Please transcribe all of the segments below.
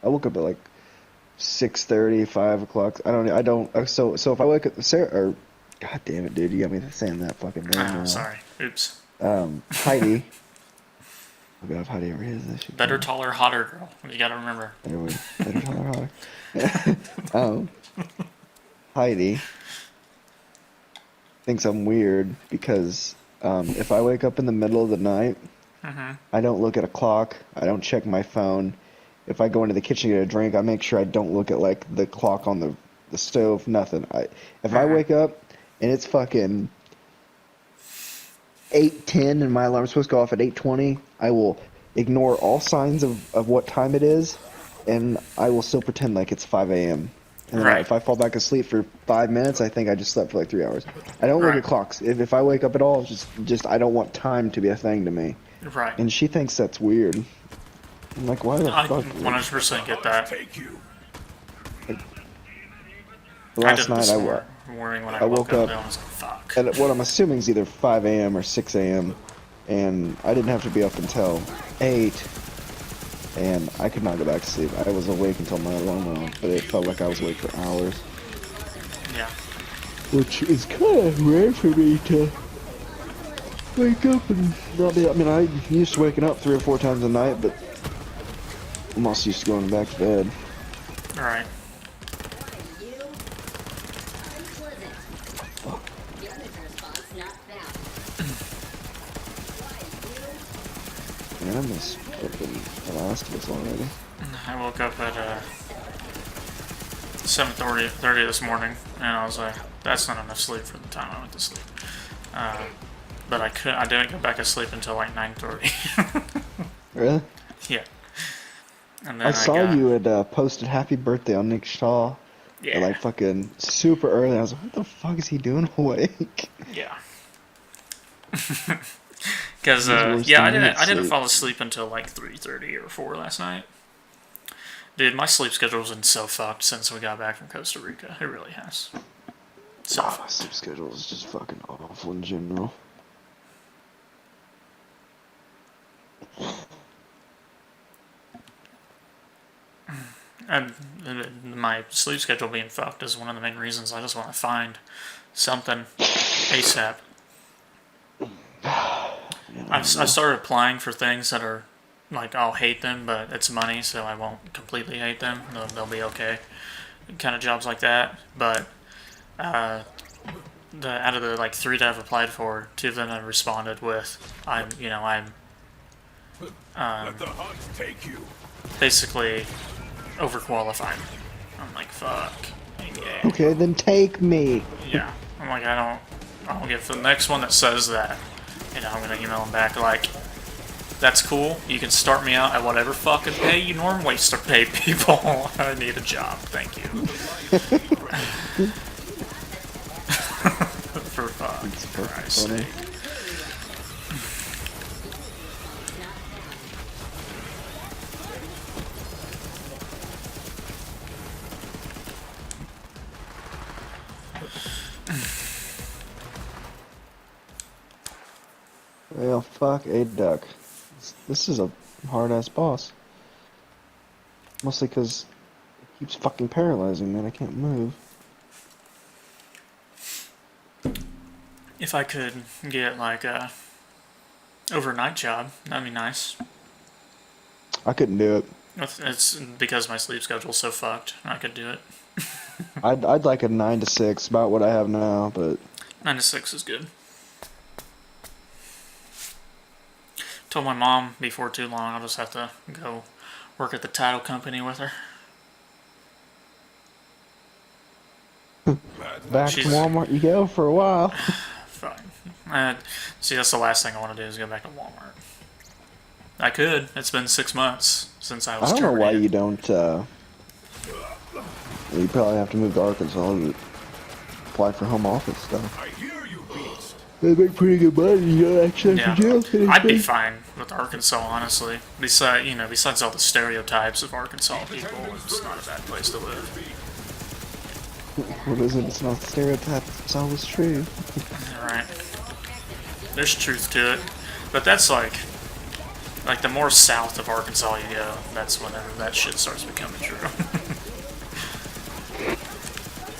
I woke up at like 6:30, 5 o'clock. I don't. So if I wake up, Sarah, or God damn it, dude, you got me saying that fucking name Oh, now. sorry. Oops. Heidi. Oh God, if Heidi ever hears this, she Better, kills me. taller, hotter girl. You gotta remember. There we better tell her holler. um, Heidi thinks I'm weird because if I wake up in the middle of the night, Mm-hmm. I don't look at a clock. I don't check my phone. If I go into the kitchen to get a drink, I make sure I don't look at like the clock on the stove. Nothing. If I Mm-hmm. wake up and it's fucking 8:10 and my alarm's supposed to go off at 8:20, I will ignore all signs of what time it is, and I will still pretend like it's 5 a.m. And then Right. if I fall back asleep for 5 minutes, I think I just slept for like 3 hours. I don't look Right. at clocks. If I wake up at all, just I don't want time to be a thing to me. Right. And she thinks that's weird. I'm like, why the I fuck? 100% get that. Like, I last did it night this morning when I I woke woke up up and I was like, fuck. at what I'm assuming is either 5 a.m. or 6 a.m. and I didn't have to be up until 8. And I could not go back to sleep. I was awake until my alarm went off, but it felt like I was awake for hours. Yeah. Which is kind of rare for me to wake up and not be. I mean, I used to waking up 3 or 4 times a night, but I'm also used to going back to bed. Right. Man, I miss freaking The Last of Us already. I woke up at 7:30 this morning, and I was like, "That's not enough sleep for the time I went to sleep." Uh, but I didn't go back to sleep until like 9:30. Really? Yeah, and I then saw got you had posted happy birthday on Nick Shaw at yeah, like fucking super early. I was like, what the fuck is he doing awake? yeah. Because He's worse yeah, than me at I didn't sleep. fall asleep until like 3:30 or 4 last night. Dude, my sleep schedule's been so fucked since we got back from Costa Rica. It really has. So My sleep schedule is just fucking awful in general. and my sleep schedule being fucked is one of the main reasons I just want to find something ASAP. I started applying for things that are like I'll hate them, but it's money, so I won't completely hate them. They'll be okay. Kind of jobs like that. But out of the like 3 that I've applied for, 2 of them have responded with I'm Let the hunt take you. basically overqualified. I'm like fuck. Yeah. Okay, then take me. Yeah. I'm like I don't give the next one that says that. I'm gonna email them back like, that's cool. You can start me out at whatever fucking pay you normally start pay people. I need a job. Thank you. For It's fuck's fucking Christ's funny. sake. Well, fuck a duck. This is a hard-ass boss. Mostly because it keeps fucking paralyzing me and I can't move. If I could get like a overnight job, that'd be nice. I couldn't do it. It's because my sleep schedule's so fucked. I could do it. I'd like a 9 to 6, about what I have now, but 9 to 6 is good. Told my mom before too long I'll just have to go work at the title company with her. back to Walmart you go for a while. Fine. See, that's the last thing I want to do is go back to Walmart. I could. It's been 6 months since I was I don't know why terminated. you don't, you probably have to move to Arkansas to apply for home office stuff. I hear you, beast. They make pretty good money, you know, actually Yeah, for jail. I'd be fine with Arkansas, honestly. Besides all the stereotypes of Arkansas people, it's not a bad place to live. What is it? It's not a stereotype. It's always true. Right? There's truth to it, but that's like Like, the more south of Arkansas you go, that's whenever that shit starts becoming true.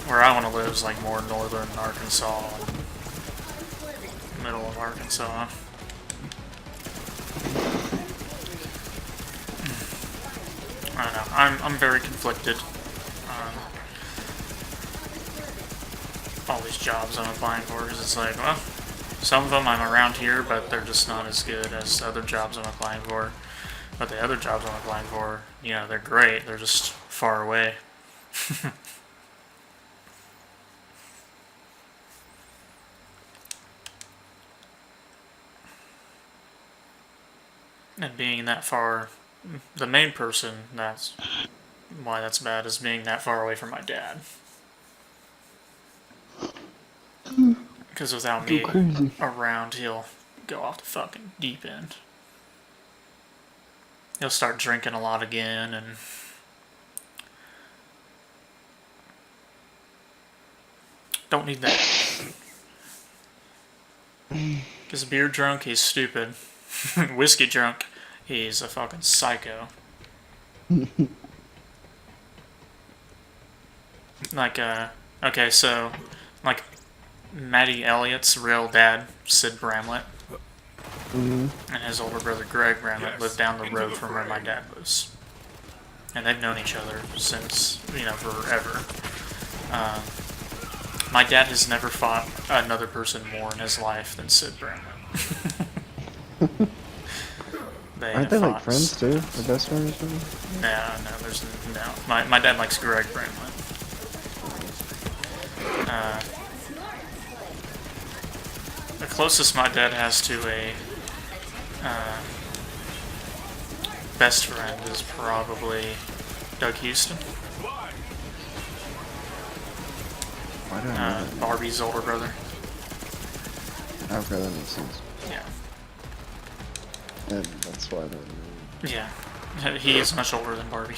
Where I want to live is, like, more northern Arkansas, middle of Arkansas. I don't know. I'm very conflicted on all these jobs I'm applying for, because it's like, well, some of them I'm around here, but they're just not as good as other jobs I'm applying for. But the other jobs I'm applying for, you know, they're great. They're just far away. And being that far, the main person, that's why that's bad, is being that far away from my dad. Because without me around, he'll go off the fucking deep end. He'll start drinking a lot again, and don't need that. Because beer drunk, he's stupid. Whiskey drunk, he's a fucking psycho. Like, okay, so, like, Matty Elliott's real dad, Sid Bramlett, and his older brother Greg Bramlett live down the road from where my dad lives. And they've known each other since, you know, forever. My dad has never fought another person more in his life than Sid Bramlett. Aren't they like friends too? The best friends or something? No, there's no. My dad likes Greg Bramlett. The closest my dad has to a best friend is probably Doug Houston. Why do I know that? Barbie's older brother. Okay, that makes sense. Yeah. And that's why I don't know. Yeah. He is much older than Barbie.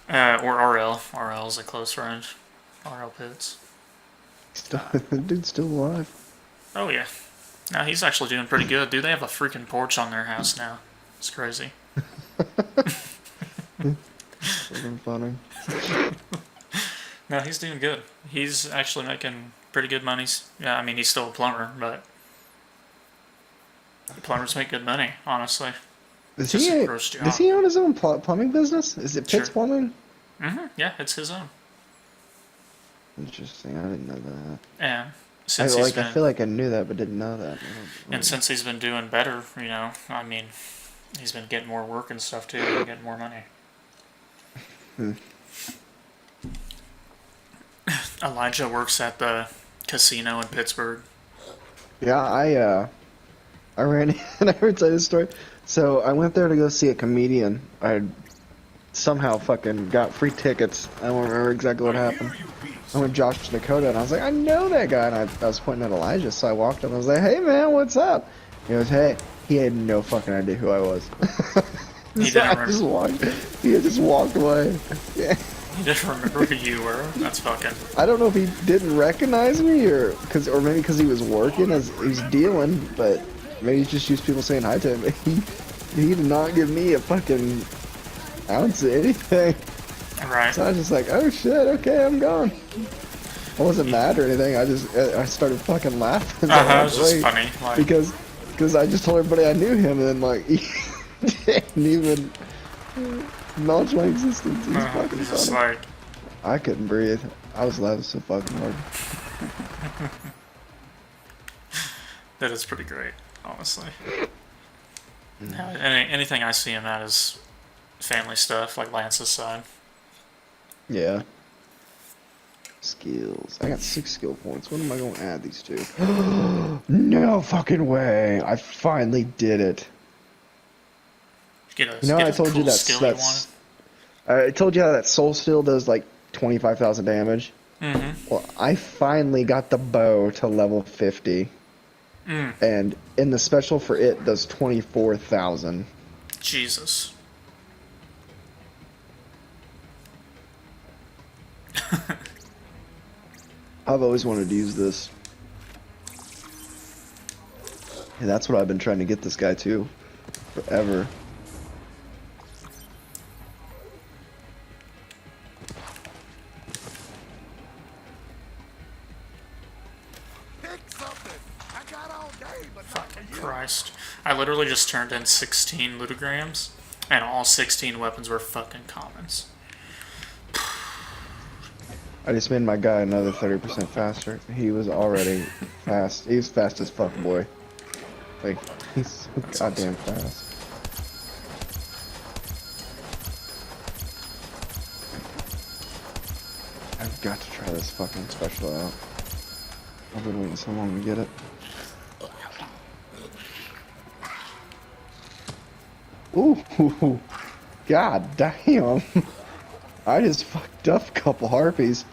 Or RL. RL is a close friend. RL Pitts. The dude's still alive. Oh, yeah. No, he's actually doing pretty good. Dude, they have a freaking porch on their house now. It's crazy. Fucking funny. No, he's doing good. He's actually making pretty good money. Yeah, I mean, he's still a plumber, but plumbers make good money, honestly. Does Just he, a gross job. does he own his own plumbing business? Is it Pitt's Sure. Plumbing? Yeah, it's his own. Interesting, I didn't know that. Yeah. I feel like I knew that, but didn't know that. And since he's been doing better, you know, I mean, he's been getting more work and stuff too, and getting more money. Elijah works at the casino in Pittsburgh. Yeah, I ran and I heard tell you this story. So I went there to go see a comedian. I somehow fucking got free tickets. I don't remember exactly what happened. I went Josh Dakota and I was like, I know that guy, and I was pointing at Elijah, so I walked up and I was like, hey man, what's up? He goes, hey. He had no fucking idea who I was. He So didn't I just walked. He had just walked away. Yeah. He didn't remember who you were. That's fucking. I don't know if he didn't recognize me or maybe because he was working as he was dealing, but maybe he's just used to people saying hi to him. He did not give me a fucking ounce of anything. Right. So I was just like, oh shit, okay, I'm gone. I wasn't mad or anything. I started fucking laughing. It was just funny. Like, Because I just told everybody I knew him, and then like he didn't even acknowledge my existence. It was fucking just funny. like. I couldn't breathe. I was laughing so fucking hard. That is pretty great, honestly. No, anything I see him at is family stuff, like Lance's side. Yeah. Skills. I got 6 skill points. When am I going to add these to? No fucking way. I finally did it. I told you that's I told you how that soul steel does like 25,000 damage. Well, I finally got the bow to level 50. And in the special for it does 24,000. Jesus. I've always wanted to use this. And that's what I've been trying to get this guy to forever. Pick something. I got all day, but Fucking Christ. I literally just turned in 16 ludograms, and all 16 weapons were fucking commons. I just made my guy another 30% faster. He was already fast. He was fast as fuck, boy. Like, he's so goddamn fast. I've got to try this fucking special out. I've been waiting so long to get it. Ooh, god damn. I just fucked up a couple harpies.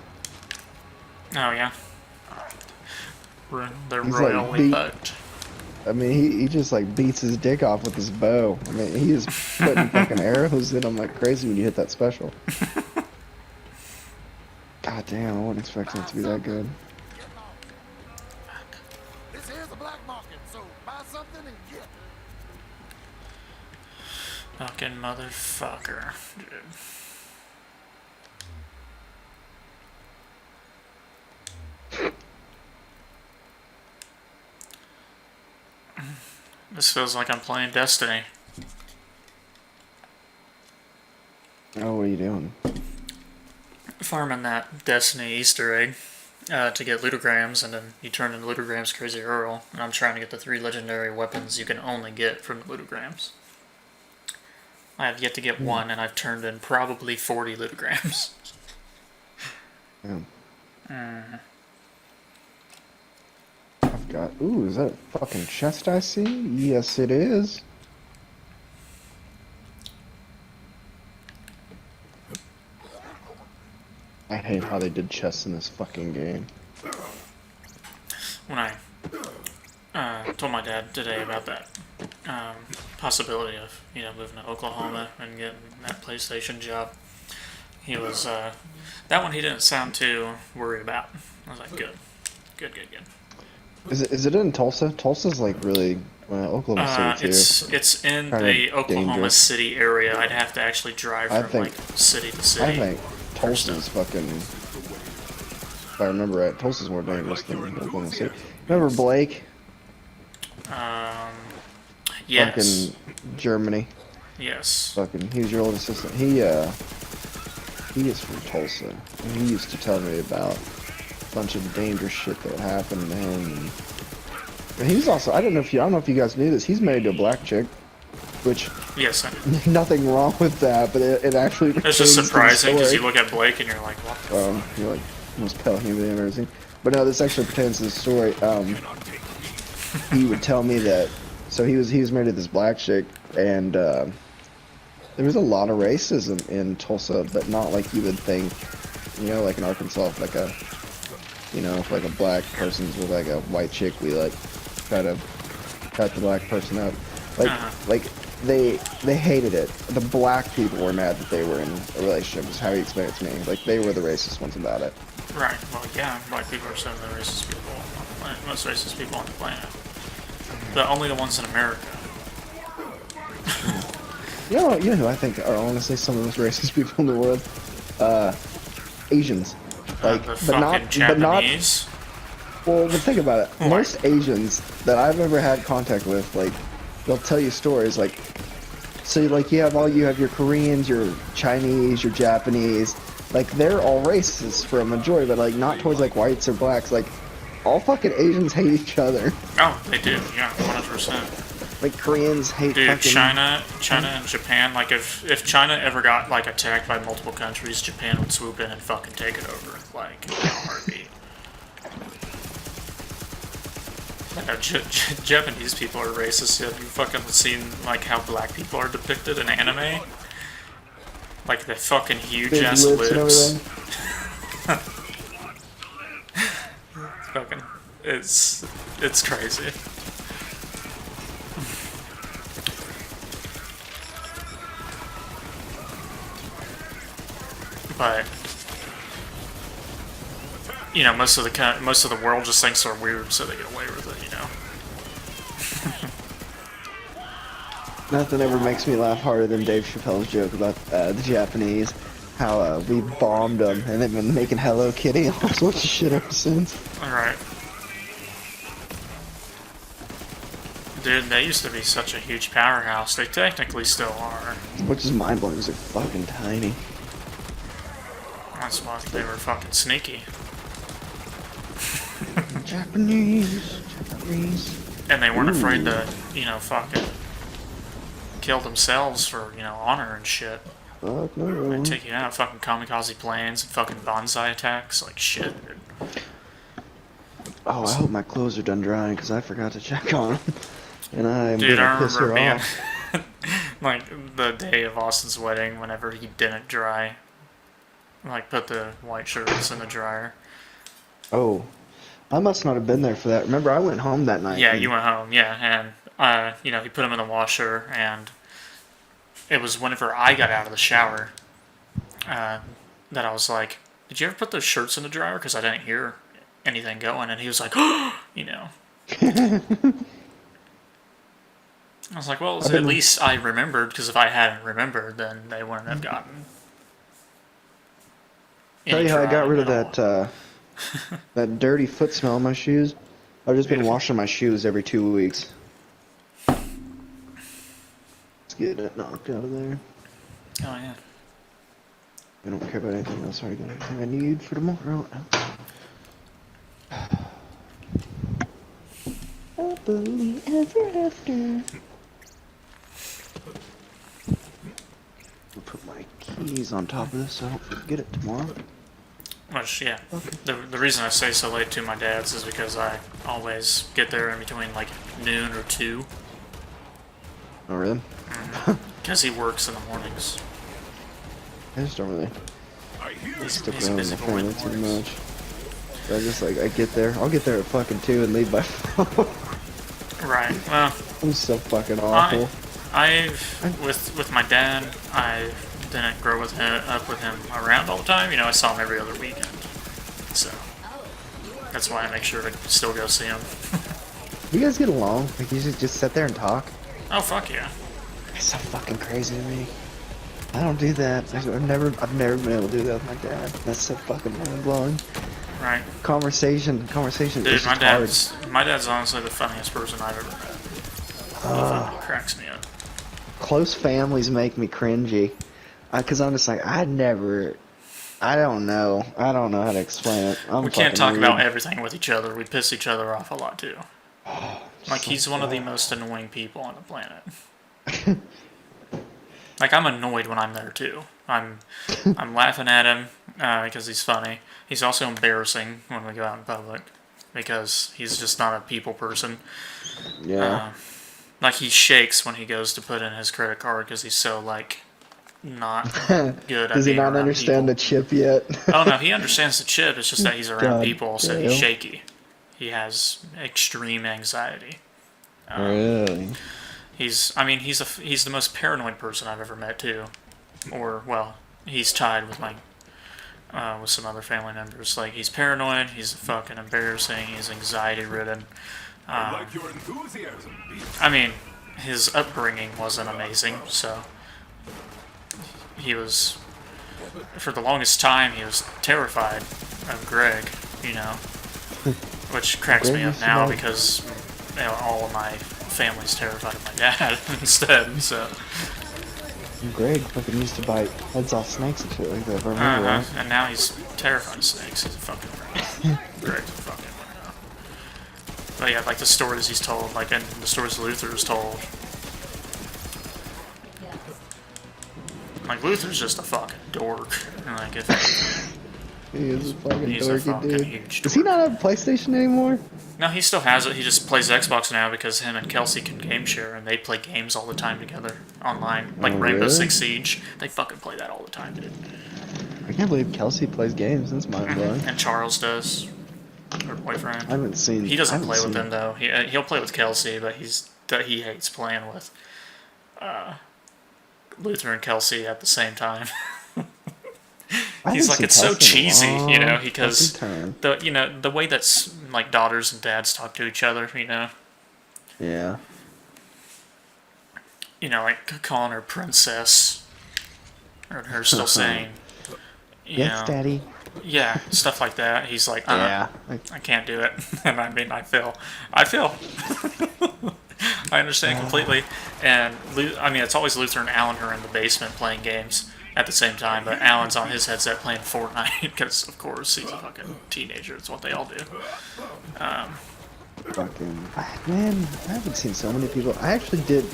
Oh, yeah. They're He's like royally fucked. I mean, he just like beats his dick off with his bow. I mean, he is putting fucking arrows in him like crazy when you hit that special. God damn, I wasn't expecting it to be that good. this here's a black market, so buy something and get. Fucking motherfucker, dude. This feels like I'm playing Destiny. Oh, what are you doing? Farming that Destiny Easter egg to get ludograms, and then you turn into ludograms Crazy Earl, and I'm trying to get the 3 legendary weapons you can only get from the ludograms. I have yet to get one, and I've turned in probably 40 ludograms. Yeah. I've got. Ooh, is that a fucking chest I see? Yes, it is. I hate how they did chests in this fucking game. When I told my dad today about that possibility of, moving to Oklahoma and getting that PlayStation job, he was, that one he didn't sound too worried about. I was like, good. Is it in Tulsa? Tulsa's like really Oklahoma City too. It's in Kinda the Oklahoma dangerous. City area. I'd have to actually drive I from think- city to city. I think Tulsa's fucking. If I remember right, Tulsa's more dangerous than Oklahoma City. Remember Blake? Yes. Fucking Germany. Yes. Fucking, he was your old assistant. He is from Tulsa, and he used to tell me about a bunch of dangerous shit that would happen to him. And he's also, I don't know if you guys knew this, he's married to a black chick, which Yes. I nothing wrong with that, but it actually. It's just pertains to the surprising because you story. look at Blake and you're like, what the You're like almost pale human and everything. But no, this actually pertains to the story. He would tell me that. So he was married to this black chick, and there was a lot of racism in Tulsa, but not like you would think. Like in Arkansas, if if like a black person's with like a white chick, we like try to cut the black person up. Like they hated it. The black people were mad that they were in a relationship. Is how he explained it to me. Like they were the racist ones about it. Right. Well, yeah, black people are some of the racist people on the planet. Most racist people on the planet. But only the ones in America. You know who I think are honestly some of the most racist people in the world? Asians. Like, The but not, Japanese. well, but think about it. Why? Most Asians that I've ever had contact with, like, they'll tell you stories, like, so like you have your Koreans, your Chinese, your Japanese, like they're all racist for a majority, but like not towards like whites or blacks, like all fucking Asians hate each other. Oh, they do. Yeah, 100%. Like Koreans hate Dude, fucking... China and Japan, like if China ever got like attacked by multiple countries, Japan would swoop in and fucking take it over, like in a heartbeat. Japanese people are racist. Have you fucking seen like how black people are depicted in anime? Like the fucking huge big ass lips and lips. everything. Fucking, it's crazy. But most of the world just thinks they're weird, so they get away with it. Nothing ever makes me laugh harder than Dave Chappelle's joke about the Japanese. How we bombed them and they've been making Hello Kitty and all sorts of shit ever since. Alright. Dude, they used to be such a huge powerhouse. They technically still are. Which is mind blowing because they're fucking tiny. That's why they were fucking sneaky. Japanese. And they weren't afraid to, you know, fucking kill themselves for, you know, honor and shit. Fuck no. And taking out fucking kamikaze planes and fucking bonsai attacks. Like, shit, dude. Oh, I hope my clothes are done drying because I forgot to check on them. And I'm Dude, I gonna piss remember her being off. like the day of Austin's wedding whenever he didn't dry. Like, put the white shirts in the dryer. Oh, I must not have been there for that. Remember, I went home that night. Yeah, you went home, yeah, and, you know, he put them in the washer, and it was whenever I got out of the shower that I was like, did you ever put those shirts in the dryer? Because I didn't hear anything going, and he was like, you know. I was like, well, at least I remembered, because if I hadn't remembered, then they wouldn't have gotten Tell you how I got rid of at all. that that dirty foot smell on my shoes. I've just been washing my shoes every 2 weeks. Let's get it knocked out of there. Oh, yeah. I don't care about anything else. I already got everything I need for tomorrow. Happily ever after. I'll put my keys on top of this so I don't forget it tomorrow. Which, yeah. Okay. The reason I stay so late to my dad's is because I always get there in between, like, noon or 2. Oh, really? Because he works in the mornings. I just don't really He's stick busy around with my for the family too mornings. much. I just like, I get there. I'll get there at fucking 2 and leave by 4. Right. Well, I'm so fucking awful. with my dad, I didn't grow up with him around all the time. You know, I saw him every other weekend. So that's why I make sure to still go see him. You guys get along? Like, you just sit there and talk? Oh, fuck yeah. It's so fucking crazy to me. I don't do that. I've never been able to do that with my dad. That's so fucking mind blowing. Right. Conversation Dude, is my just my dad's honestly the funniest person I've ever met. He cracks me up. close families make me cringy. Cause I'm just like, I don't know how to explain it. We can't talk about everything with each other. We piss each other off a lot too. Like, he's one of the most annoying people on the planet. Like, I'm annoyed when I'm there too. I'm laughing at him because he's funny. He's also embarrassing when we go out in public because he's just not a people person. Yeah. Like, he shakes when he goes to put in his credit card because he's so, like, not good at Does he being not around understand people. the chip yet? Oh, no, he understands the chip. It's just that he's around God people, so damn. he's shaky. He has extreme anxiety. Really? He's the most paranoid person I've ever met too, or well, he's tied with with some other family members. Like, he's paranoid, he's fucking embarrassing, he's anxiety ridden. I like your enthusiasm. I mean, his upbringing wasn't amazing, so he was, for the longest time, he was terrified of Greg, you know, which cracks me Greg up used to now like- because, you know, all of my family's terrified of my dad instead, so. Greg fucking used to bite heads off snakes and shit like that. If I remember right. And now he's terrified of snakes. He's a fucking weirdo. Greg's a fucking weirdo. But yeah, like the stories he's told, like, and the stories Luther's told. Like, Luther's just a fucking dork. And, like, if He is a fucking he's a dorky fucking dude. huge Does he dork. not have a PlayStation anymore? No, he still has it. He just plays Xbox now because him and Kelsey can game share and they play games all the time together online. Like Oh, Rainbow really? Six Siege. They fucking play that all the time, dude. I can't believe Kelsey plays games. That's mind blowing. And Charles does. Her boyfriend. I haven't seen. He I doesn't haven't play with seen- them though. He'll play with Kelsey, but he hates playing with Luther and Kelsey at the same time. I He's haven't like, seen it's so Kelsey in a cheesy, you know, long because fucking time. the way that's like daughters and dads talk to each other, you know. Yeah. you know, like calling her princess, or her still saying, you Yes, know, Daddy. yeah, stuff like that. He's like, Yeah. I can't do it. And I mean, I feel, I understand completely. And I mean, it's always Luther and Alan who are in the basement playing games at the same time, but Alan's on his headset playing Fortnite because, of course, he's a fucking teenager. It's what they all do. Fucking man, I haven't seen so many people. I actually did.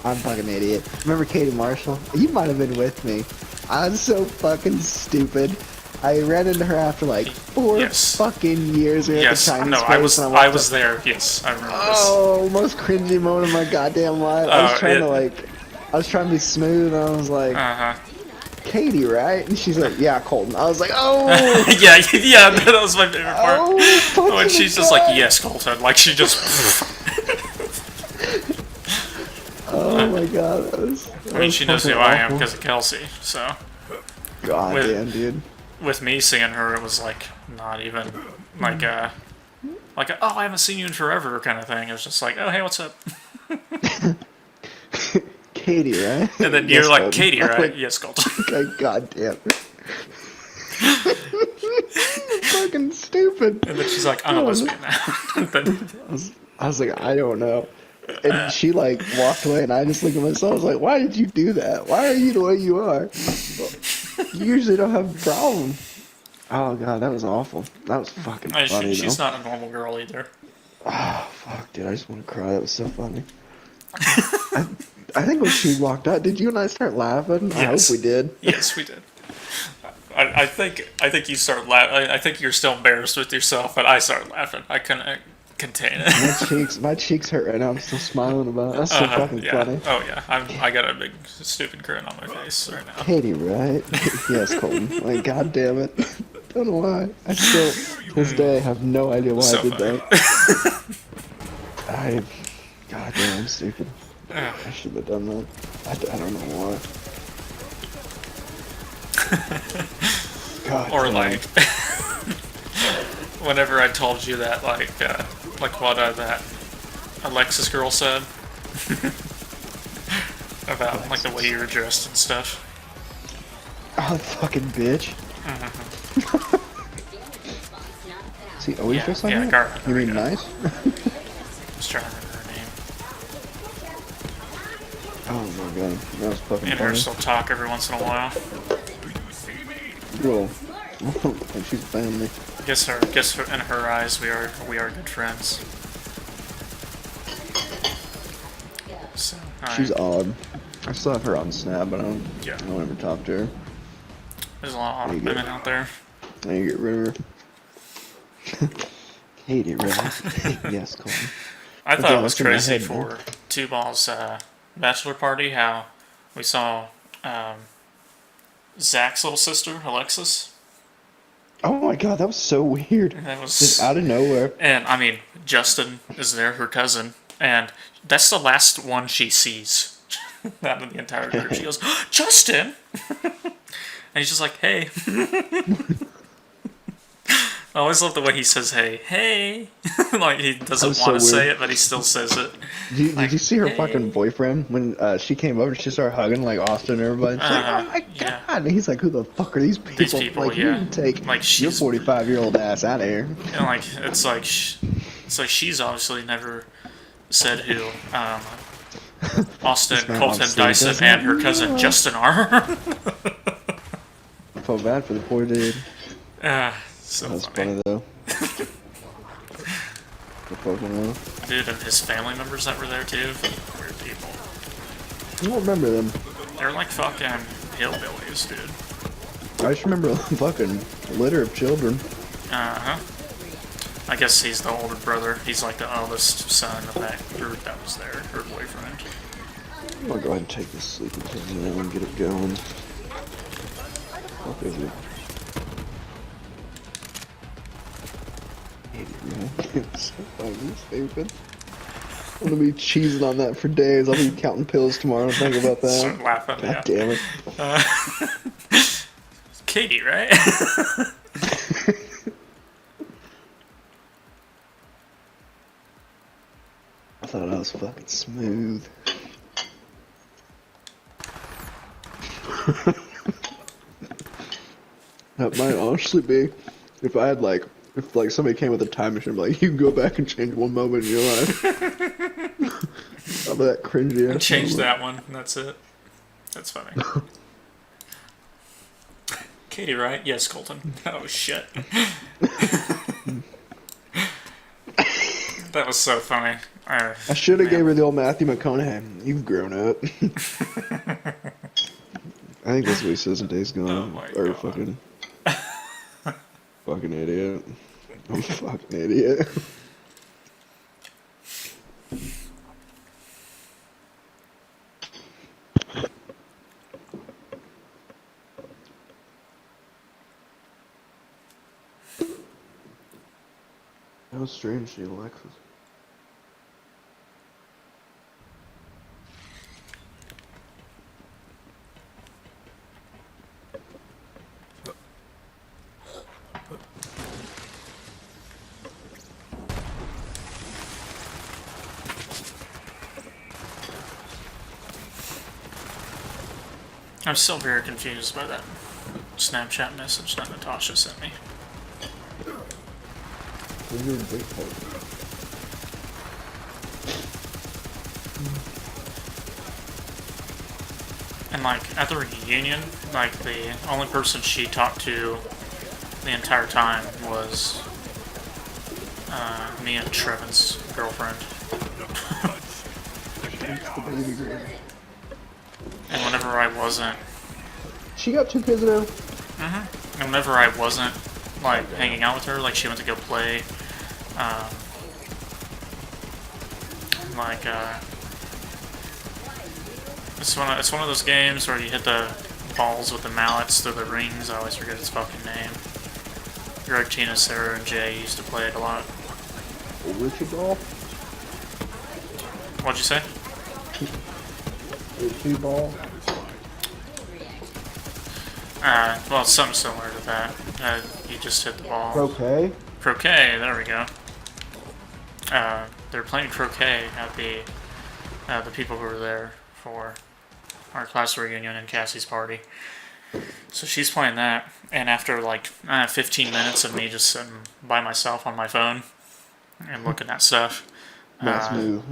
I'm fucking idiot. Remember Katie Marshall? You might have been with me. I was so fucking stupid. I ran into her after like 4 Yes. fucking years. We were Yes, at the Chinese no, place, and I walked was up- there. Yes, I remember Oh, most cringy moment of my goddamn life. I was trying to like, I was trying to be smooth. And I was like, this. Katie, right? And she's like, yeah, Colton. I was like, oh, Yeah, that was my favorite part. oh, fucking When she's just like, yes, Colton. Like, she just. oh my god, I mean, she knows who I am because of Kelsey. So, God damn, dude. with me seeing her, it was like, not even like oh, I haven't seen you in forever kind of thing. It was just like, oh, hey, what's up? Katie, right? And then Yes, you're like, Colton. Katie, I'm right? like, Yes, Colton. okay, god damn. Fucking stupid. And then she's like, I'm a lesbian now. Then- I was like, I don't know. And she like walked away, and I just looked at myself. I was like, why did you do that? Why are you the way you are? You usually don't have a problem. Oh god, that was awful. That was fucking funny. she's though. not a normal girl either. Oh fuck, dude, I just want to cry. That was so funny. I think when she walked out, did you and I start laughing? I hope Yes. we did. Yes, we did. I think you start laughing. I think you're still embarrassed with yourself, but I started laughing. I couldn't contain it. My cheeks hurt right now. I'm still smiling about it. That's so fucking yeah. funny. Oh yeah. I got a big stupid grin on my face right now. Katie, right? Yes, Colton. Like, god damn it. Don't know why. I still, to this day, have no idea why So I did funny. that. God damn, I'm stupid. I should have done that. I don't know why. God Or damn. like, whenever I told you that, like what that Alexis girl said about like the way you were dressed and stuff. Oh, fucking bitch. Is he always dressed like yeah, that? Garland, You there mean we go. nice? I was trying to remember her name. Oh my god, that was fucking Me and her funny. still talk every once in a while. Cool. Like she's family. Guess in her eyes we are good friends. So, She's alright. odd. I still have her on Snap, but I don't ever talk to her. There's a lot There of you women go. out there. I need to get rid of her. Katie, right? Yes, Colton. I thought Okay, it was what's in my crazy head, for Two Ball's bachelor party how we saw Zach's little sister, Alexis. Oh my god, that was so weird. That was Just out of nowhere. And I mean, Justin is there, her cousin, and that's the last one she sees out of the entire group. She goes, Justin! And he's just like, hey. I always love the way he says, hey. Like, he doesn't That want was to so say weird. it, but he still says it. Did you see her hey. fucking boyfriend when she came over? She started hugging like Austin and everybody. She's like, oh my god! yeah. And he's like, who the fuck are these people? These people, like, you yeah. need to take Like, your she's- 45-year-old ass out of here. And, like, it's like she's obviously never said who Austin, This man Colton, wants to Dyson, do and her this. cousin Justin are. I felt bad for the poor dude. So That was funny. funny though. The fucking hell. Dude, and his family members that were there too. Weird people. I don't remember them. They're like fucking hillbillies, dude. I just remember a fucking litter of children. Uh-huh. I guess he's the older brother. He's like the eldest son of that group that was there, her boyfriend. I'm gonna go ahead and take this sleeping pill now and get it going. Fuck is it? It's so fucking stupid. I'm gonna be cheesing on that for days. I'll be counting pills tomorrow and think about that. Start laughing, God yeah. damn it. Katie, right? I thought I was fucking smooth. That might honestly be if I had like if like somebody came with a time machine, like you can go back and change one moment in your life. Of that cringy ass Change moment. that one. And that's it. That's funny. Katie, right? Yes, Colton. Oh shit. That was so funny. I should have Man. gave her the old Matthew McConaughey. You've grown up. I think that's what he says in Days Gone. Oh my Or God. fucking. Fucking idiot. I'm a fucking idiot. How strange she Alexis. I'm still very confused by that Snapchat message that Natasha sent me. You're a big part. And like at the reunion, like the only person she talked to the entire time was me and Trevin's girlfriend. The baby girl. And whenever I wasn't, She got 2 kids now. and whenever I wasn't like hanging out with her, like she went to go play, like it's one of those games where you hit the balls with the mallets through the rings. I always forget its fucking name. Greg, Tina, Sarah, and Jay used to play it a lot. Richard ball. What'd you say? Richard ball. Well, it's something similar to that. You just hit the ball. Croquet. Croquet, there we go. They're playing croquet at the people who were there for our class reunion and Cassie's party. So she's playing that, and after like 15 minutes of me just sitting by myself on my phone and looking at stuff, Nice move.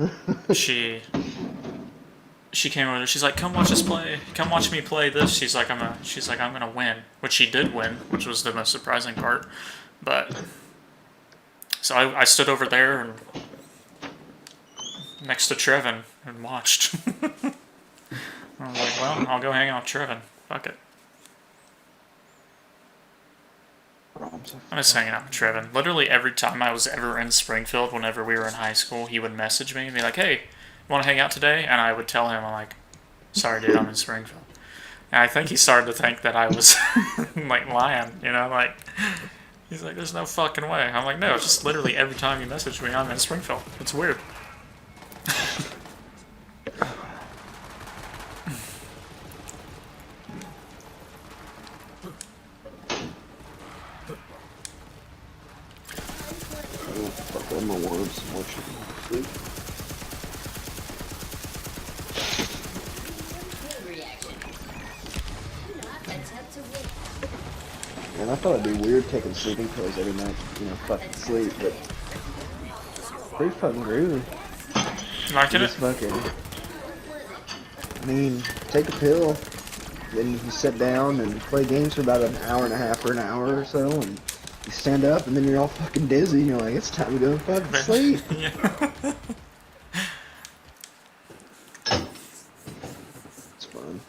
she came over there. She's like, "Come watch us play. Come watch me play this." She's like, "I'm gonna win," which she did win, which was the most surprising part. But so I stood over there and next to Trevin and watched. I was like, "Well, I'll go hang out with Trevin. Fuck it." I'm just hanging out with Trevin. Literally every time I was ever in Springfield, whenever we were in high school, he would message me and be like, "Hey, you want to hang out today?" And I would tell him, I'm like, "Sorry, dude, I'm in Springfield." And I think he started to think that I was like lying, you know, like he's like, "There's no fucking way." I'm like, "No, it's just literally every time you message me, I'm in Springfield. It's weird." Fuck, I'm gonna warm some more chicken. Sleep. Man, I thought it'd be weird taking sleeping pills every night, you know, fucking sleep, but pretty fucking groovy. Liking it? Just fucking. I mean, take a pill, then you sit down and play games for about an hour and a half or an hour or so, and you stand up, and then you're all fucking dizzy, and you're like, it's time to go and fucking sleep. Yeah. It's fun.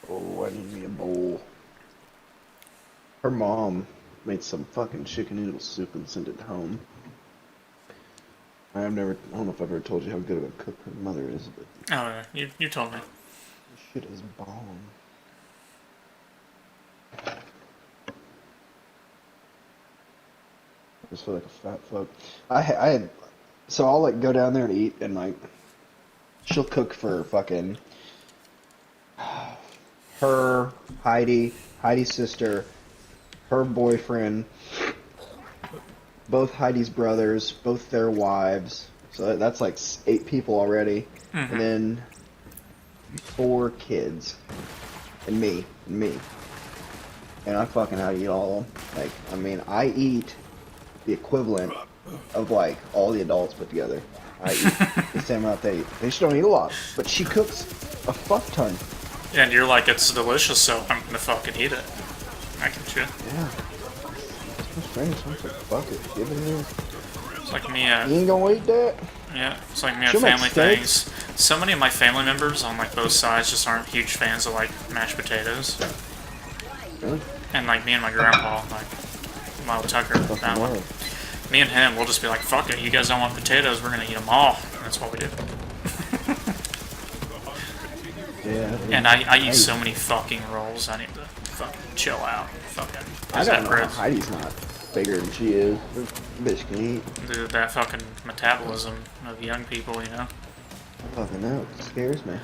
Oh, I need me a bowl. Her mom made some fucking chicken noodle soup and sent it home. I don't know if I've ever told you how good of a cook her mother is, but Oh, yeah. You told me. this shit is bomb. I just feel like a fat fuck. I had, so I'll like go down there and eat, and like, she'll cook for fucking her, Heidi's sister, her boyfriend, both Heidi's brothers, both their wives. So that's like 8 people already. And then 4 kids. And me. And I fucking how to eat all of them. Like, I mean, I eat the equivalent of like all the adults put together. I eat the same amount they eat. They just don't eat a lot. But she cooks a fuck ton. And you're like, it's delicious, so I'm gonna fucking eat it. I get you. Yeah. It's strange. I'm like, fuck it. Give it here. It's like me, You ain't gonna eat that? yeah, it's like me at She'll make family steaks. things. So many of my family members on like both sides just aren't huge fans of like mashed potatoes. Really? And like me and my grandpa, like Lyle Tucker, Fucking that one. wild. Me and him, we'll just be like, fuck it, you guys don't want potatoes, we're gonna eat them all. And that's what we do. Yeah. And I eat so many fucking rolls, I need to fucking chill out. Fucking. I don't know how Heidi's not bigger than she is. This bitch can eat. Dude, that fucking metabolism of young people, you know? I fucking know. It scares me.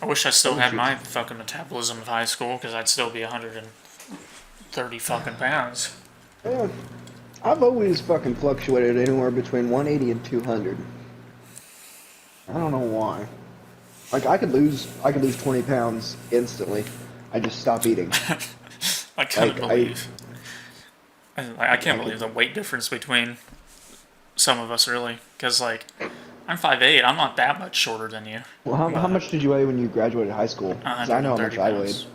I wish I still had my fucking metabolism of high school, because I'd still be 130 fucking pounds. Yeah. I've always fucking fluctuated anywhere between 180 and 200. I don't know why. Like I could lose 20 pounds instantly. I just stop eating. I couldn't Like, believe. I can't believe the weight difference between some of us, really. Because, like, I'm 5'8", I'm not that much shorter than you. Well, how much did you weigh when you graduated high school? 'Cause I know how much 130 I weighed. pounds.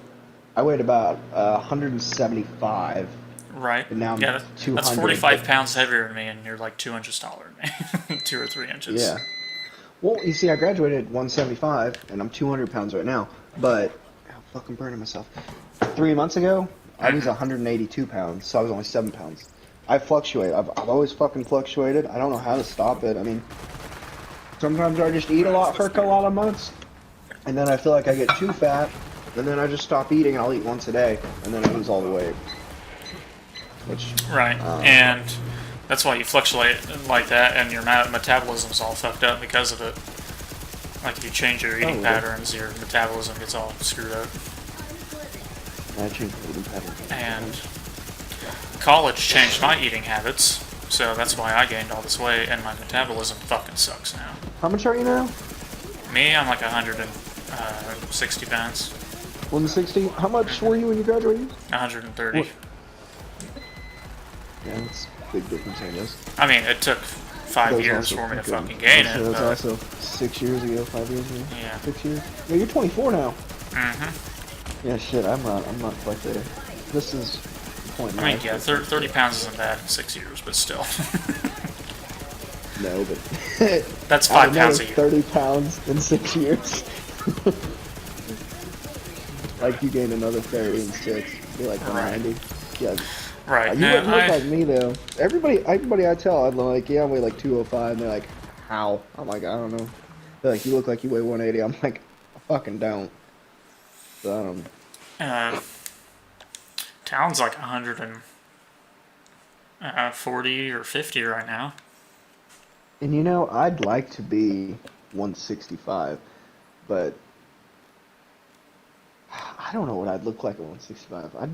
I weighed about 175. Right? And now I'm yeah, that's 200, 45 but- pounds heavier than me, and you're like 2 inches taller than me. 2 or 3 inches. Yeah. Well, you see, I graduated at 175, and I'm 200 pounds right now. But I'm fucking burning myself. 3 months ago, I was 182 pounds, so I was only 7 pounds. I fluctuate. I've always fucking fluctuated. I don't know how to stop it. I mean, sometimes I just eat a lot for a lot of months, and then I feel like I get too fat, and then I just stop eating. I'll eat once a day, and then I lose all the weight. Which Right. And that's why you fluctuate like that, and your metabolism's all fucked up because of it. Like, if you change your eating patterns, your metabolism gets all screwed up. I changed my eating pattern. And college changed my eating habits, so that's why I gained all this weight, and my metabolism fucking sucks now. How much are you now? Me, I'm like 160 pounds. 160. How much were you when you graduated? 130. What? Yeah, that's a big difference, I guess. I mean, it took 5 years for me to fucking gain it. That's But, also 6 years ago, 5 years ago. Yeah. 6 years. Yeah, you're 24 now. mm-hmm. Yeah, shit, I'm not quite there. This is the point. in I mean, life yeah, where- 30 pounds isn't bad in 6 years, but still. No, but That's add 5 pounds a another year. 30 pounds in 6 years. Like you gained another 30 in 6. Be like 190. Yeah. Right. You wouldn't look I, like me though. Everybody I tell, I'm like, yeah, I weigh like 205, and they're like, how? I'm like, I don't know. They're like, you look like you weigh 180. I'm like, I fucking don't. So I don't. Town's like 140 or 50 right now. And you know, I'd like to be 165, but I don't know what I'd look like at 165. I'd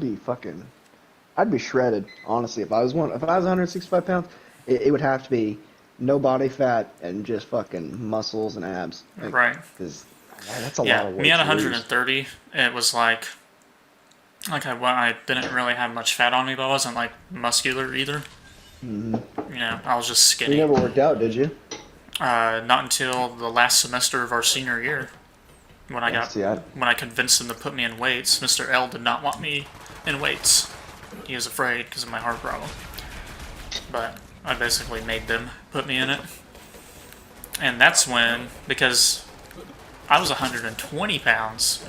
be shredded, honestly. If I was 165 pounds, it would have to be no body fat and just fucking muscles and abs. Like, Right. Because that's a lot Yeah, of weight. me at to lose. 130, it was like I didn't really have much fat on me, but I wasn't like muscular either. Mm-hmm. You know, I was just You skinny. never worked out, did you? Not until the last semester of our senior year, when I when I convinced them to put me in weights. Mr. L did not want me in weights. He was afraid because of my heart problem. But I basically made them put me in it. And that's when, because I was 120 pounds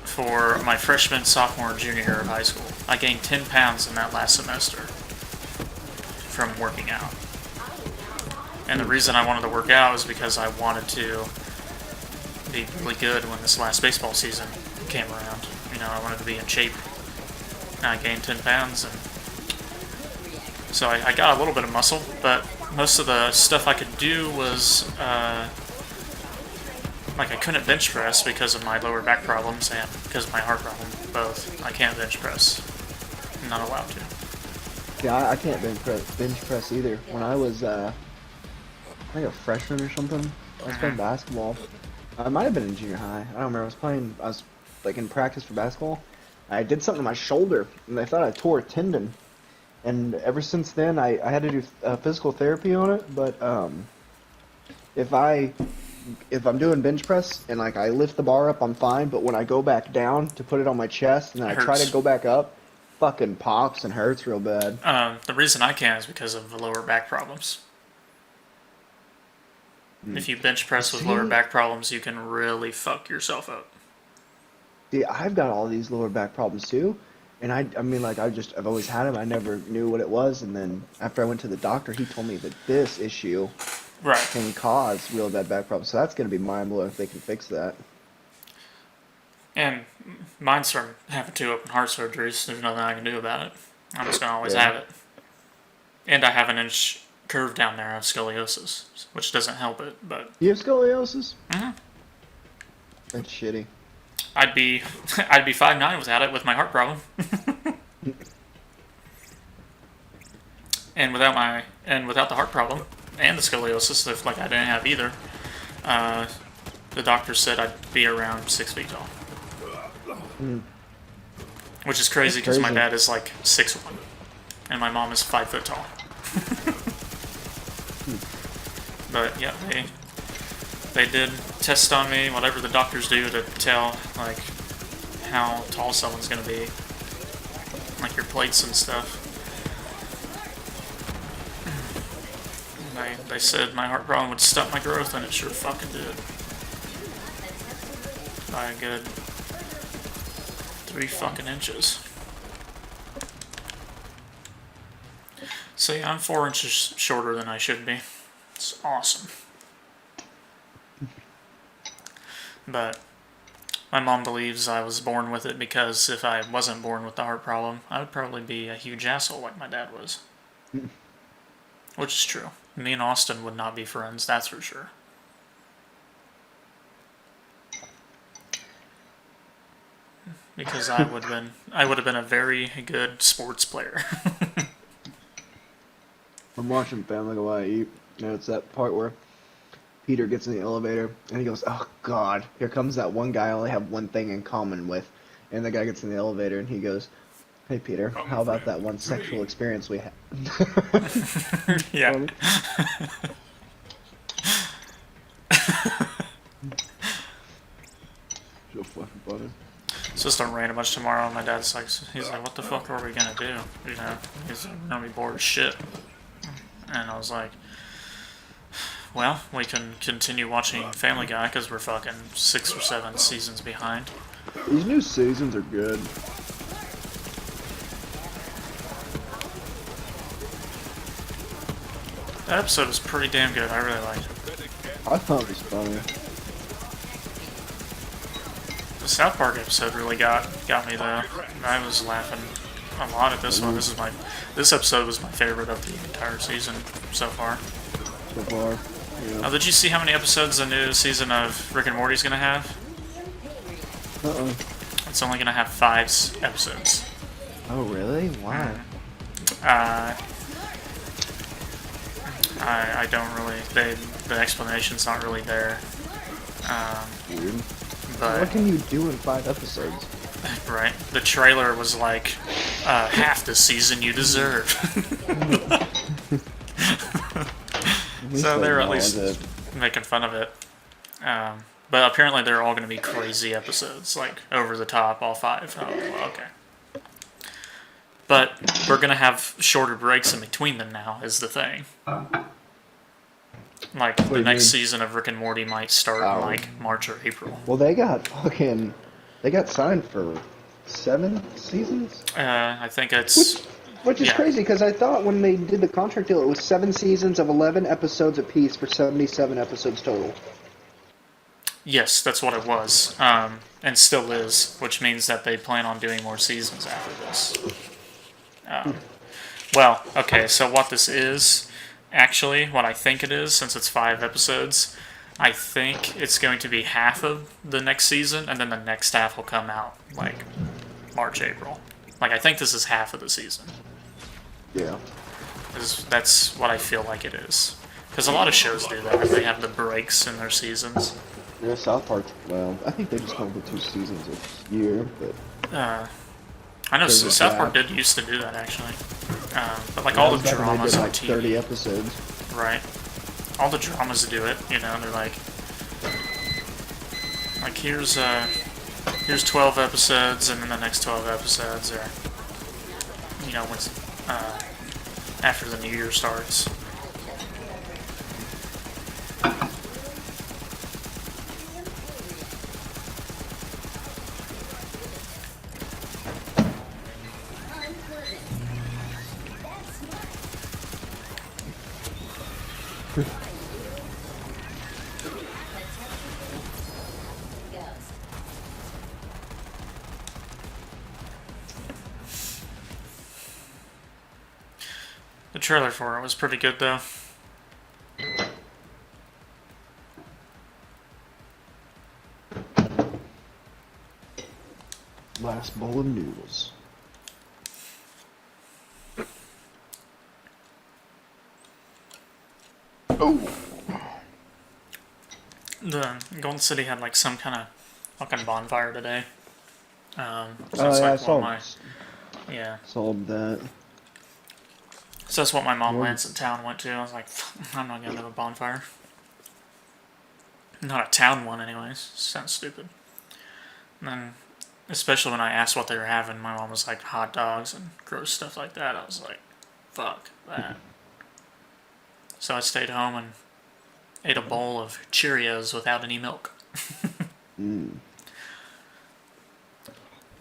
for my freshman, sophomore, and junior year of high school. I gained 10 pounds in that last semester from working out. And the reason I wanted to work out was because I wanted to be really good when this last baseball season came around. You know, I wanted to be in shape. And I gained 10 pounds, and so I got a little bit of muscle, but most of the stuff I could do was, like I couldn't bench press because of my lower back problems and because of my heart problem, both. I can't bench press. I'm not allowed to. Yeah, I can't bench press either. When I was, I think a freshman or something, I was playing basketball. I might have been in junior high. I don't remember. I was like in practice for basketball. I did something to my shoulder, and they thought I tore a tendon. And ever since then, I had to do physical therapy on it. But if I'm doing bench press and like I lift the bar up, I'm fine. But when I go back down to put it on my chest and then I try to go back up, fucking pops and hurts real bad. The reason I can't is because of the lower back problems. If you bench press with lower back problems, you can really fuck yourself up. See, I've got all these lower back problems too, and I mean, like I've always had them. I never knew what it was, and then after I went to the doctor, he told me that this issue can cause real bad back problems. So that's gonna be mind blowing if they can fix that. And mine's from having 2 open heart surgeries. There's nothing I can do about it. I'm just gonna always have it. And I have an inch curve down there of scoliosis, which doesn't help it. But you have scoliosis? Mm-hmm. That's shitty. I'd be 5'9" without it, with my heart problem. and without the heart problem and the scoliosis, if like I didn't have either, the doctor said I'd be around 6 feet tall. Which is crazy because my dad is like 6'1", and my mom is 5 foot tall. But yeah, they did test on me, whatever the doctors do to tell like how tall someone's gonna be, like your plates and stuff. They said my heart problem would stunt my growth, and it sure fucking did. By a good 3 fucking inches. So yeah, I'm 4 inches shorter than I should be. It's awesome. But my mom believes I was born with it because if I wasn't born with the heart problem, I would probably be a huge asshole like my dad was. Which is true. Me and Austin would not be friends, that's for sure. Because I would have been a very good sports player. I'm watching Family Guy while I eat. You know, it's that part where Peter gets in the elevator and he goes, "Oh God, here comes that one guy I only have one thing in common with." And the guy gets in the elevator and he goes, "Hey Peter, how about that one sexual experience we had?" Yeah. So fucking funny. It's just gonna rain a bunch tomorrow, and my dad's like, he's like, "What the fuck are we gonna do?" You know, he's like, "We're gonna be bored as shit." And I was like, "Well, we can continue watching Family Guy because we're fucking 6 or 7 seasons behind." These new seasons are good. That episode was pretty damn good. I really liked it. I thought it was funny. The South Park episode really got me though. I was laughing a lot at this one. This episode was my favorite of the entire season so far. So far, yeah. Oh, did you see how many episodes the new season of Rick and Morty's gonna have? It's only gonna have 5 episodes. Oh really? Why? I don't really. The explanation's not really there. Weird. But what can you do in 5 episodes? right, the trailer was like, half the season you deserve. So they were at least making fun of it. But apparently they're all going to be crazy episodes, like over the top, all 5. Oh, well, okay. But we're going to have shorter breaks in between them now, is the thing. Like, the next season of Rick and Morty might start in, like, March or April. Well, they got signed for 7 seasons? I think it's... Which is crazy, because I thought when they did the contract deal, it was 7 seasons of 11 episodes apiece for 77 episodes total. Yes, that's what it was. And still is, which means that they plan on doing more seasons after this. Well, okay, so what this is, actually, what I think it is, since it's 5 episodes, I think it's going to be half of the next season, and then the next half will come out, like, March, April. Like, I think this is half of the season. Yeah. That's what I feel like it is. Because a lot of shows do that. They have the breaks in their seasons. Yeah, South Park, well, I think they just come with 2 seasons a year, but I know There's a South Park gap. did used to do that, actually. But like all the back when they dramas did on like TV. 30 episodes. Right. All the dramas do it, you know, they're like here's 12 episodes, and then the next 12 episodes are, you know, once after the new year starts. The trailer for it was pretty good, though. Last bowl of noodles. Oh! The Golden City had like some kind of fucking bonfire today. So Oh, it's yeah, I like saw, yeah. saw that. So that's what my mom Lansing town went to. I was like, I'm not going to a bonfire. Not a town one, anyways. Sounds stupid. And then, especially when I asked what they were having, my mom was like hot dogs and gross stuff like that. I was like, fuck that. So I stayed home and ate a bowl of Cheerios without any milk.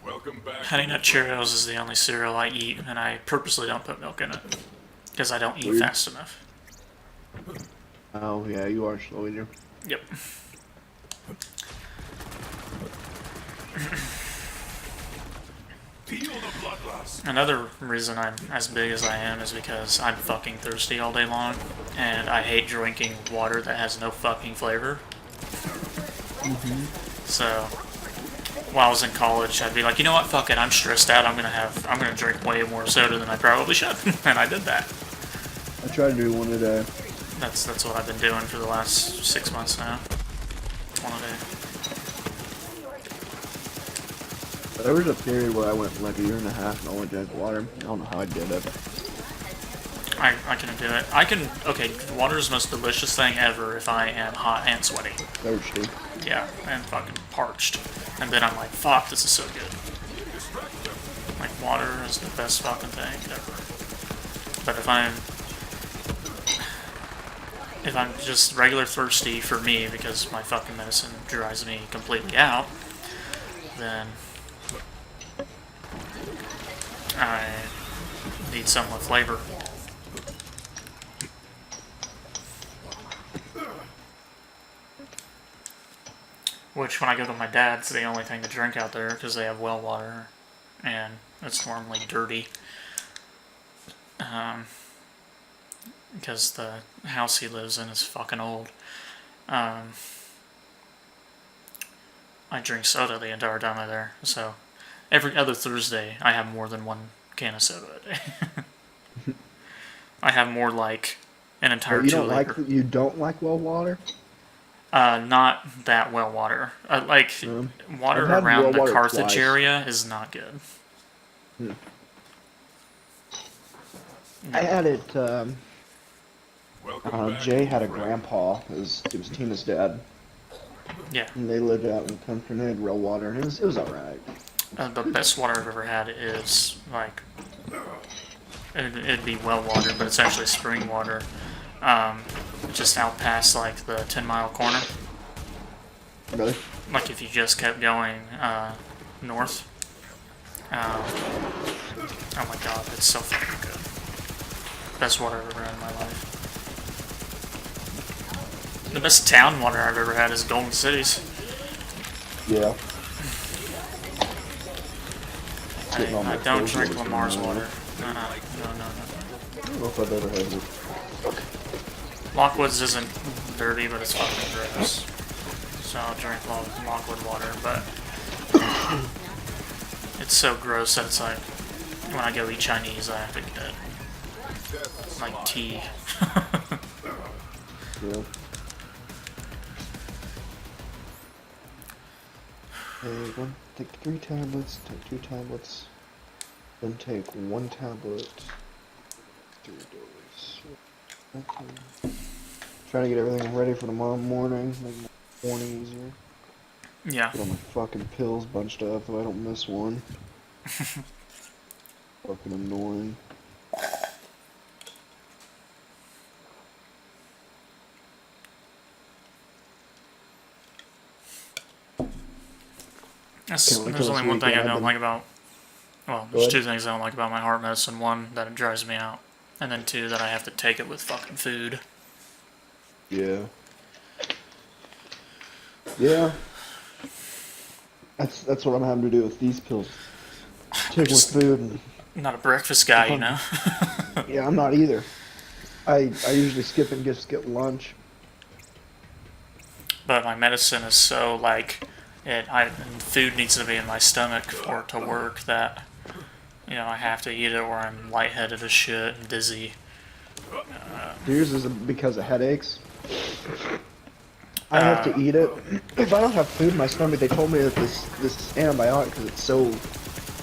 Welcome back. Honey Nut Cheerios is the only cereal I eat, and I purposely don't put milk in it. Because I don't eat Weird. fast enough. Oh, yeah, you are slow eater. Yep. Feel the bloodlust. Another reason I'm as big as I am is because I'm fucking thirsty all day long, and I hate drinking water that has no fucking flavor. So, while I was in college, I'd be like, you know what, fuck it, I'm stressed out, I'm gonna drink way more soda than I probably should, and I did that. I try to do one a day. That's what I've been doing for the last 6 months now. One a day. There was a period where I went like a year and a half and only drank water. I don't know how I did it. I can do it. Okay, water is the most delicious thing ever if I am hot and sweaty. Thirsty. Yeah, and fucking parched. And then I'm like, fuck, this is so good. Like, water is the best fucking thing ever. But if I'm just regular thirsty for me because my fucking medicine dries me completely out, then I need some with flavor. Which, when I go to my dad's, the only thing to drink out there because they have well water, and it's normally dirty. Because the house he lives in is fucking old. I drink soda the entire time I'm there, so every other Thursday I have more than one can of soda a day. I have more like an entire But 2 liter. you don't like well water? Not that well water. Water I've had around well the water Carthage twice. area is not good. I had it, Welcome back. Jay had a grandpa, it was Tina's dad, Yeah. and they lived out in the country and they had real water, and it was alright. The best water I've ever had is like it'd be well water, but it's actually spring water. Just out past like the 10-mile corner. Really? Like if you just kept going north. Oh my god, it's so fucking good. Best water I've ever had in my life. The best town water I've ever had is Golden City's. Yeah. I don't drink Lamar's water. No. I don't know if I've ever had it. Lockwood's isn't dirty, but it's fucking gross. So I'll drink Lockwood water, but it's so gross that it's like, when I go eat Chinese, I have to get like tea. Yeah. Take 3 tablets, take 2 tablets, then take 1 tablet, 3 days. Okay. Trying to get everything ready for tomorrow morning, make my morning easier. Yeah. Get all my fucking pills bunched up so I don't miss one. Fucking annoying. Can't wait till There's only this one thing I weekend. don't like about. Well, Go there's ahead. 2 things I don't like about my heart medicine. One, that it dries me out. And then 2, that I have to take it with fucking food. Yeah. Yeah. That's what I'm having to do with these pills. Take with food and I'm not a breakfast guy, you know? yeah, I'm not either. I usually skip and just get lunch. But my medicine is so, like, food needs to be in my stomach for it to work that, you know, I have to eat it or I'm lightheaded as shit and dizzy. Yours is because of headaches. I have to eat it. If I don't have food in my stomach, they told me that this antibiotic, because it's so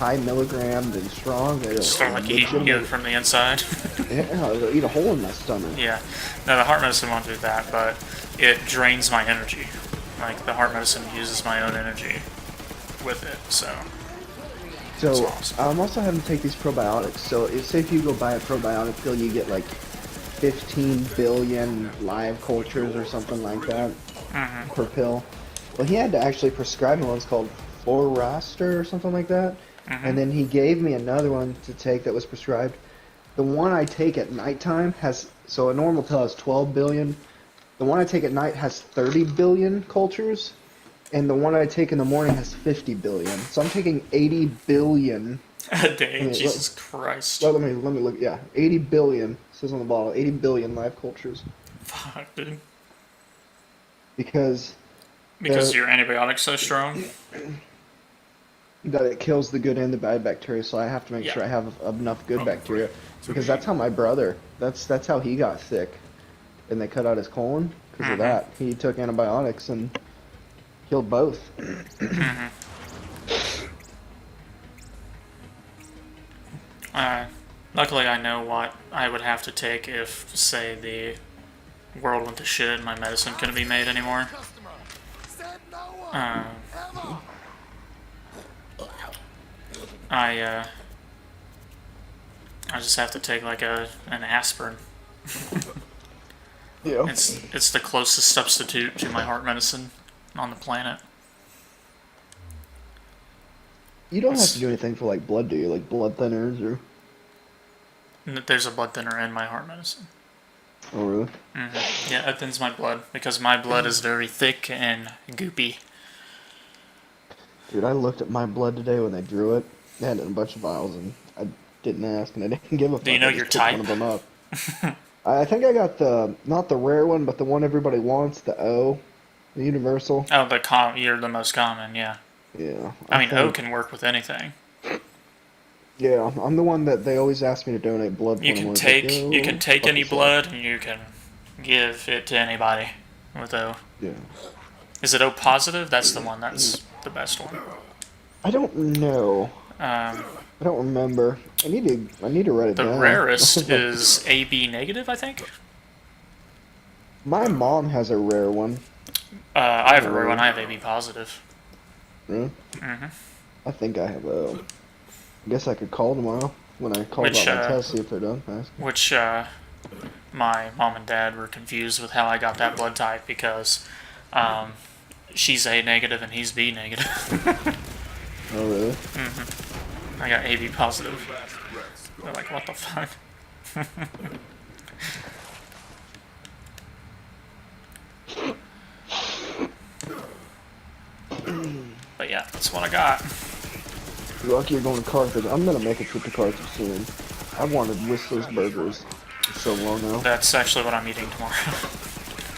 high milligrammed and strong, that it'll Start, like, eating it from the inside. yeah, it'll eat a hole in my stomach. Yeah. No, the heart medicine won't do that, but it drains my energy. Like, the heart medicine uses my own energy with it, so. So, awesome. I'm also having to take these probiotics. So, say if you go buy a probiotic pill, you get like 15 billion live cultures or something like that per pill. Well, he had to actually prescribe me one's called Forraster or something like that. And then he gave me another one to take that was prescribed. The one I take at nighttime has, so a normal pill has 12 billion. The one I take at night has 30 billion cultures. And the one I take in the morning has 50 billion. So I'm taking 80 billion. A day, Jesus Christ. Well, let me look. Yeah, 80 billion. It says on the bottle, 80 billion live cultures. Fuck, dude. Because your antibiotic's so strong? that it kills the good and the bad bacteria, so I have to make sure I have enough good bacteria. Because that's how my brother, that's how he got sick. And they cut out his colon because of that. He took antibiotics and killed both. Luckily, I know what I would have to take if, say, the world went to shit and my medicine couldn't be made anymore. Customer said no one. Ever. I just have to take like an aspirin. Yeah. It's the closest substitute to my heart medicine on the planet. You don't have to do anything for like blood, do you? Like blood thinners or? There's a blood thinner in my heart medicine. Oh really? Yeah, it thins my blood because my blood is very thick and goopy. Dude, I looked at my blood today when they drew it. They had it in a bunch of vials, and I didn't ask, and I didn't give a fuck. Do you know I just your picked type? one of them up. I think I got not the rare one, but the one everybody wants, the O, the universal. Oh, you're the most common, yeah. Yeah. I mean, O can work with anything. Yeah, I'm the one that they always ask me to donate blood for. You can take any blood and you can give it to anybody with O. Yeah. Is it O positive? That's the one. That's the best one. I don't know. I don't remember. I need to write it The down. rarest is AB negative, I think. My mom has a rare one. I have a rare one. I have AB positive. Really? I think I have O. I guess I could call tomorrow when I call about my test, see if they're done. Which my mom and dad were confused with how I got that blood type because she's A negative and he's B negative. Oh really? I got AB positive. They're like, what the fuck? But yeah, that's what I got. You're lucky you're going to Carthage. I'm gonna make a trip to Carthage soon. I've wanted Whistler's Burgers for so long now. That's actually what I'm eating tomorrow.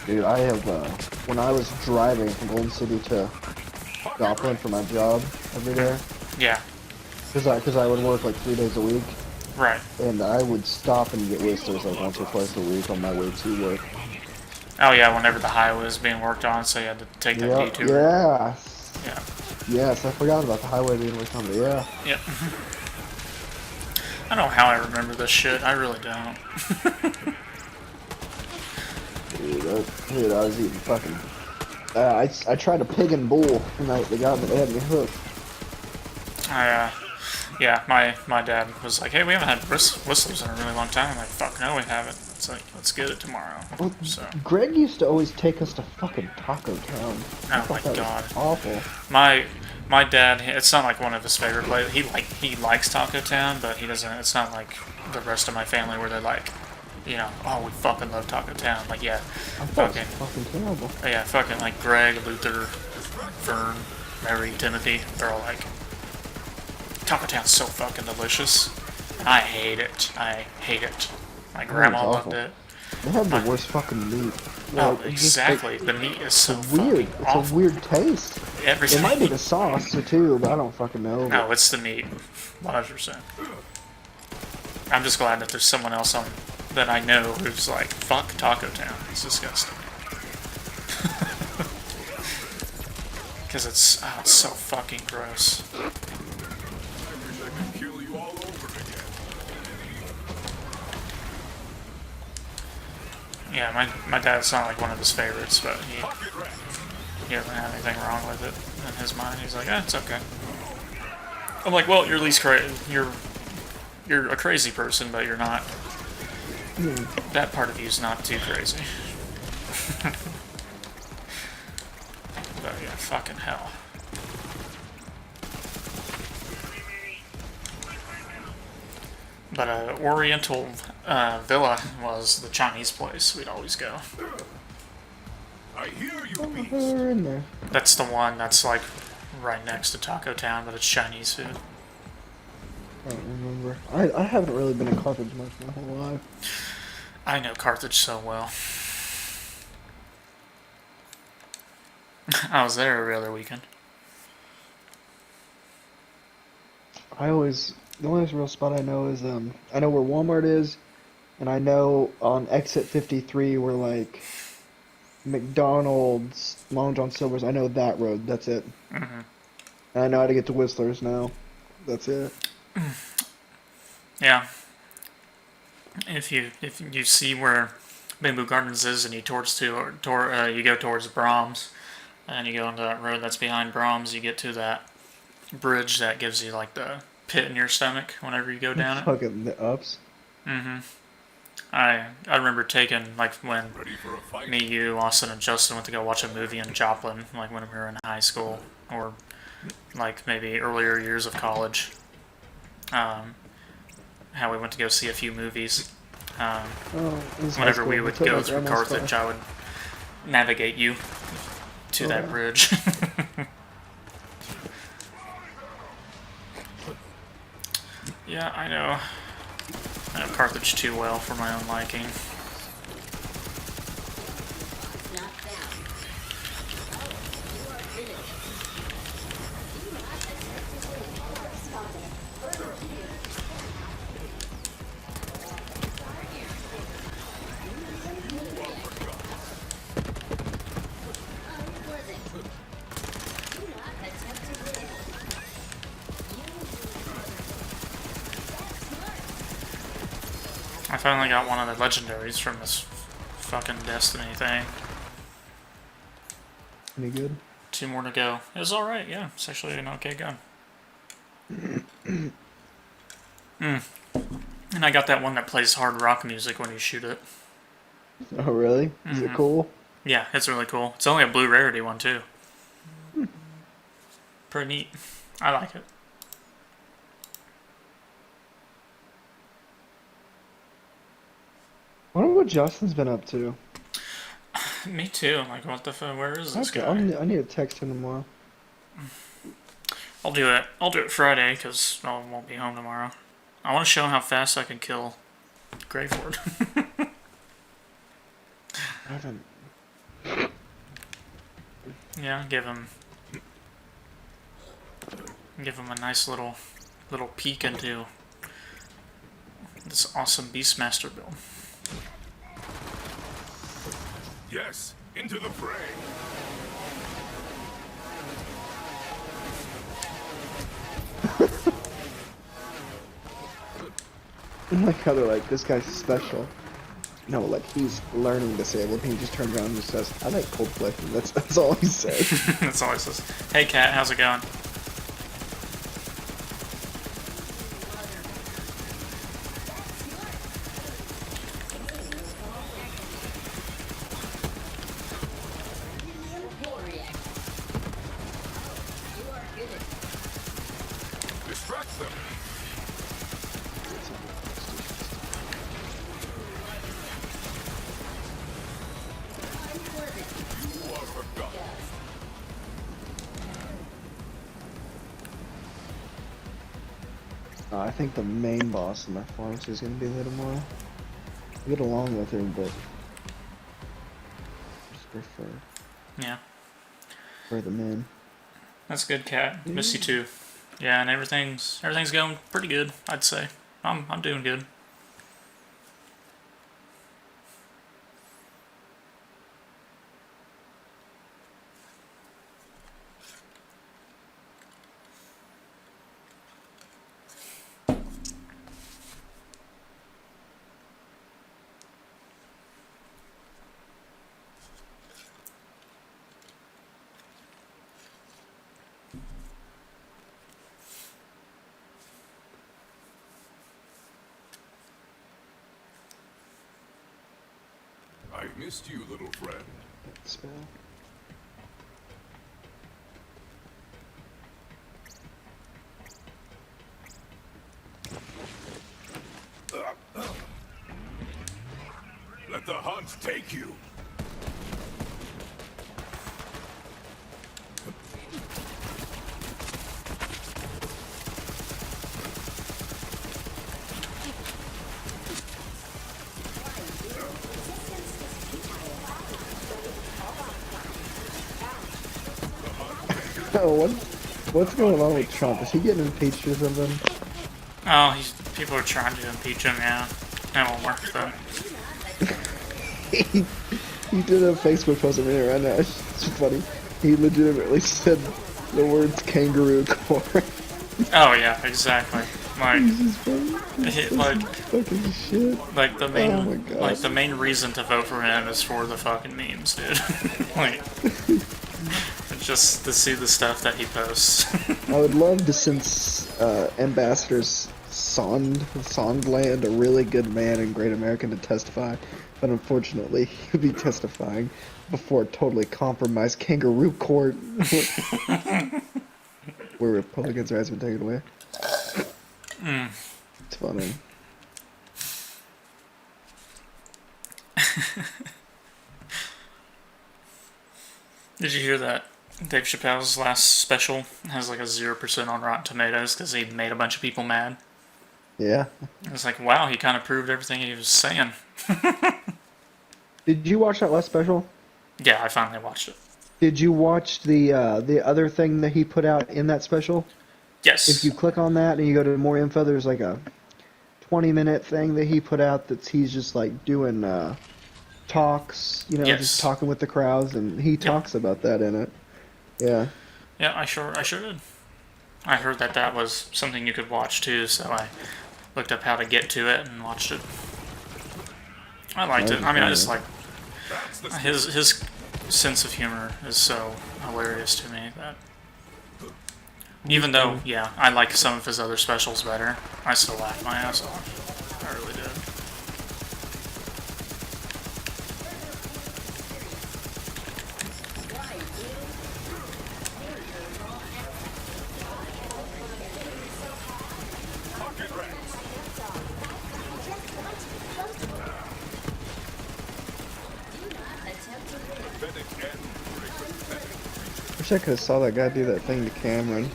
Dude, I have, when I was driving from Golden City to Joplin for my job every day, Yeah. because I would work like 3 days a week, Right. and I would stop and get Whistlers like once or twice a week on my way to work. Oh yeah, whenever the highway was being worked on, so you had to take that Yep, detour. yeah. Yeah. Yes, I forgot about the highway being worked on, but yeah. Yep. I don't know how I remember this shit. I really don't. Dude, I was eating fucking. I tried a pig and bull, and they had me hooked. Yeah, my dad was like, hey, we haven't had whistlers in a really long time. I'm like, fuck no, we haven't. It's like, let's get it tomorrow. Well, So, Greg used to always take us to fucking Taco Town. I oh thought my that god. was awful. My dad, it's not like one of his favorite places. He likes Taco Town, but he doesn't. It's not like the rest of my family where they're like, you know, oh, we fucking love Taco Town. Like, yeah, I thought fucking, it was fucking terrible. yeah, fucking like Greg, Luther, Vern, Mary, Timothy. They're all like, Taco Town's so fucking delicious. And I hate it. I hate it. My grandma loved awful. it. They have the worst fucking meat. Oh, Like, it's just, like, exactly. The meat is so weird. fucking It's awful. a weird taste. Everything. It might be the sauce too, but I don't fucking know. No, it's the meat. 100%. I'm just glad that there's someone else on that I know who's like, fuck Taco Town. It's disgusting. Because it's so fucking gross. Yeah, my dad's not like one of his favorites, but he doesn't have anything wrong with it in his mind. He's like, it's okay. I'm like, well, you're at least you're a crazy person, but you're not. That part of you is not too crazy. But yeah, fucking hell. But Oriental Villa was the Chinese place we'd always go. I hear you, Oh, beast. they're in there. That's the one that's like right next to Taco Town, but it's Chinese food. I don't remember. I haven't really been in Carthage much my whole life. I know Carthage so well. I was there every other weekend. The only real spot I know is I know where Walmart is, and I know on exit 53 where like McDonald's, Long John Silver's. I know that road. That's it. Mm-hmm. And I know how to get to Whistler's now. That's it. Yeah. If you see where Bamboo Gardens is, and you you go towards Brahms, and you go onto that road that's behind Brahms, you get to that bridge that gives you like the pit in your stomach whenever you go down it. Fucking the ups. Mm-hmm. I remember taking, like, when Ready for a fight? me, you, Austin, and Justin went to go watch a movie in Joplin, like when we were in high school, or like maybe earlier years of college. How we went to go see a few movies. Oh, it was high Whenever school. we I would took go my through grandma's Carthage, car. I would navigate you to Oh, that yeah. bridge. Yeah, I know. I know Carthage too well for my own liking. I finally got one of the legendaries from this fucking Destiny thing. Any good? 2 more to go. It was alright, yeah. It's actually an okay gun. And I got that one that plays hard rock music when you shoot it. Oh, really? Is it cool? Yeah, it's really cool. It's only a blue rarity one, too. Pretty neat. I like it. I wonder what Justin's been up to. Me too. Like, what the fuck? Where is this Okay, guy? I need to text him tomorrow. I'll do it. I'll do it Friday because I won't be home tomorrow. I want to show him how fast I can kill Greyford. I haven't. Yeah, give him a nice little peek into this awesome Beastmaster build. Yes, into the fray. I like how they're like, this guy's special. No, like, he's learning disabled. He just turns around and just says, I like Coldplay. That's all he says. That's all he says. Hey, Cat, how's it going? Distract them. You are forgotten. I think the main boss in my pharmacy is going to be there tomorrow. I get along with her, but I just prefer Yeah. the men. That's good, Cat. Miss you too. Yeah, and everything's going pretty good, I'd say. I'm doing good. I've missed you, little friend. Spell. Let the hunt take you. Oh, what's going on with Trump? Is he getting impeached or something? Oh, people are trying to impeach him, yeah. That won't work, though. He did a Facebook post of me right now. It's funny. He legitimately said the words kangaroo court. Oh, yeah, exactly. Like, like, fucking shit. like the main, Oh my God. like the main reason to vote for him is for the fucking memes, dude. Like, just to see the stuff that he posts. I would love to send ambassadors Sondland, a really good man and great American, to testify, but unfortunately he'll be testifying before a totally compromised kangaroo court where Republicans' rights have been taken away. It's funny. Did you hear that Dave Chappelle's last special has like a 0% on Rotten Tomatoes because he made a bunch of people mad? Yeah. It's like, wow, he kind of proved everything he was saying. Did you watch that last special? Yeah, I finally watched it. Did you watch the other thing that he put out in that special? Yes. If you click on that and you go to more info, there's like a 20-minute thing that he put out he's just like doing talks, Yes. just talking with the crowds, and he talks about that in it. Yeah. Yeah, I sure did. I heard that was something you could watch too, so I looked up how to get to it and watched it. I liked it. I mean, I just like his sense of humor is so hilarious to me that even though, yeah, I like some of his other specials better, I still laugh my ass off. I really did. Wish I could have saw that guy do that thing to Cameron.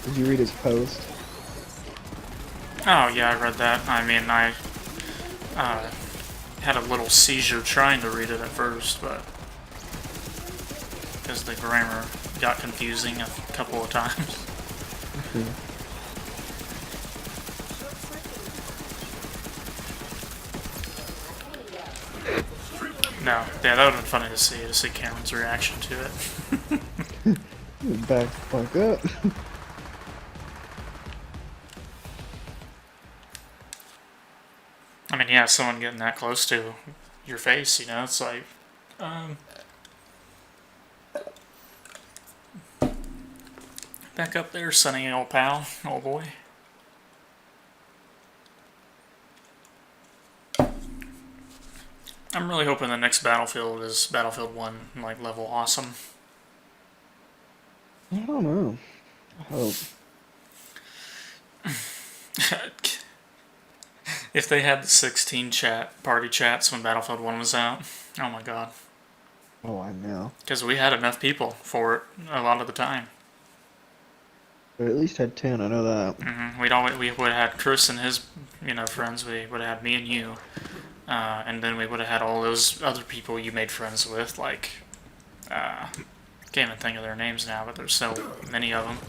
Did you read his post? Oh, yeah, I read that. I mean, I had a little seizure trying to read it at first, but because the grammar got confusing a couple of times. No, yeah, that would have been funny to see Cameron's reaction to it. Back the fuck up. I mean, yeah, someone getting that close to your face, you know, it's like, back up there, Sonny, old pal, old boy. I'm really hoping the next Battlefield is Battlefield 1, like, level awesome. I don't know. I hope. If they had the 16 party chats when Battlefield 1 was out, oh my god. Oh, I know. Because we had enough people for it a lot of the time. But at least had 10, I know that. We would have had Chris and his, friends. We would have had me and you, and then we would have had all those other people you made friends with. Like, can't even think of their names now, but there's so many of them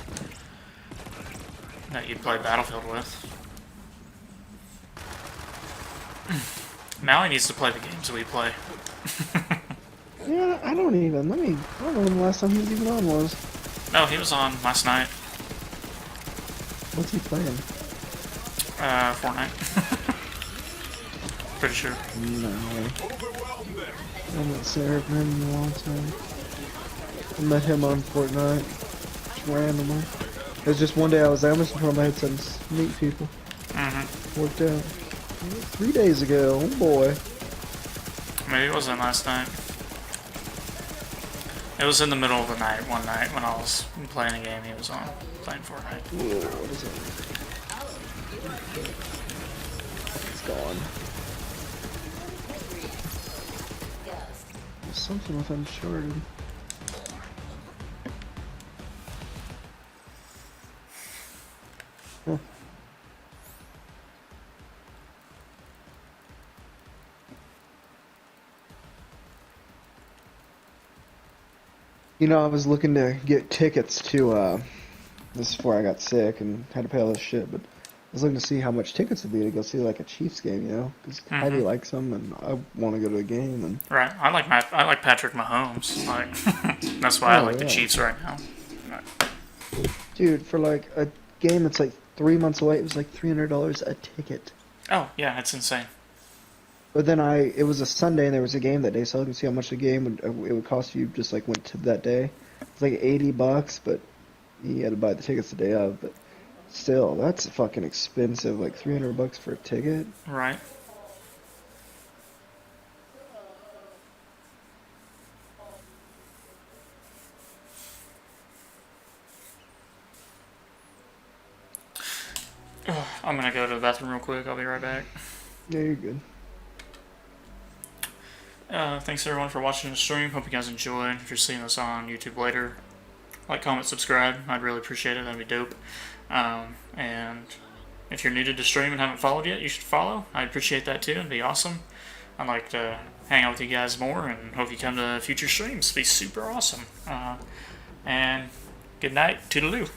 that you'd play Battlefield with. Maui needs to play the games we play. Yeah, I don't know when the last time he was even on was. No, he was on last night. What's he playing? Fortnite. Pretty sure. No. I haven't served him in a long time. I met him on Fortnite. Just randomly. It was just one day I was there, I must have put on my headset and meet people. Worked out. 3 days ago, oh boy. Maybe it wasn't last night. It was in the middle of the night, one night, when I was playing a game he was on, playing Fortnite. Whoa, what is it? It's gone. There's something with Uncharted. Huh. You know, I was looking to get tickets to, this is before I got sick and had to pay all this shit, but I was looking to see how much tickets would be to go see, like, a Chiefs game, you know? Because Heidi likes them, and I want to go to a game, and... Right, I like Patrick Mahomes, like, that's why I like the Chiefs right now. Dude, for, like, a game that's, like, 3 months away, it was, like, $300 a ticket. Oh, yeah, it's insane. But then it was a Sunday and there was a game that day, so I can see how much the game it would cost you just like went to that day. It's like $80, but you had to buy the tickets the day of. But still, that's fucking expensive. Like $300 for a ticket. Right. I'm gonna go to the bathroom real quick. I'll be right back. Yeah, you're good. Thanks everyone for watching the stream. Hope you guys enjoyed. If you're seeing this on YouTube later, like, comment, subscribe. I'd really appreciate it. That'd be dope. And if you're new to the stream and haven't followed yet, you should follow. I'd appreciate that too. It'd be awesome. I'd like to hang out with you guys more and hope you come to future streams. It'd be super awesome. And good night. Toodaloo.